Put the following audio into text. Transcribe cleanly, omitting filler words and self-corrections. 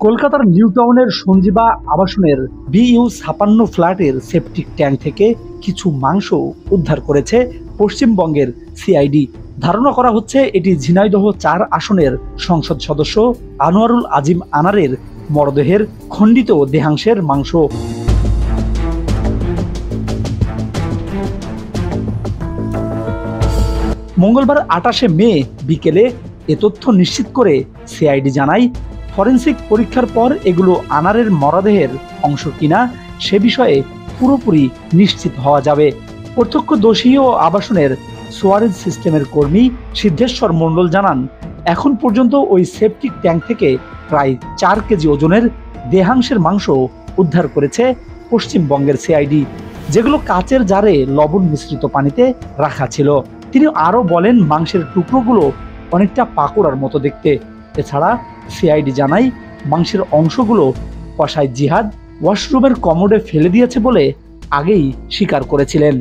কলকাতার নিউ টাউনের সঞ্জীবা আবাসনের BU-56 ফ্ল্যাটের সেপটিক ট্যাঙ্ক থেকে কিছু মাংস উদ্ধার করেছে পশ্চিমবঙ্গের CID। ধারণা করা হচ্ছে এটি ঝিনাইদহ 4 আসনের সংসদ সদস্য আনোয়ারুল আজিম আনারের মরদেহের খণ্ডিত দেহাংশের মাংস। মঙ্গলবার 28শে মে বিকেলে এ তথ্য নিশ্চিত করে CID জানায়, ফরেনসিক পরীক্ষার পর এগুলো আনারের মরদেহের অংশ কিনা সে বিষয়ে পুরোপুরি নিশ্চিত হওয়া যাবে। প্রত্যক্ষদর্শী ও আবাসনের সোয়ারেজ সিস্টেমের কর্মী সিদ্ধেশ্বর মণ্ডল জানান, এখন পর্যন্ত ওই সেপটিক ট্যাঙ্ক থেকে প্রায় 4 কেজি ওজনের দেহাংশের মাংস উদ্ধার করেছে পশ্চিমবঙ্গের CID, যেগুলো কাচের জারে লবণ মিশ্রিত পানিতে রাখা ছিল। তিনি আরও বলেন, মাংসের টুকরোগুলো অনেকটা পাকোড়ার মতো দেখতে। এছাড়া CID জানায়, মাংসের অংশগুলো কসাই জিহাদ ওয়াশরুমের কমোডে ফেলে দিয়েছে বলে আগেই স্বীকার করেছিলেন।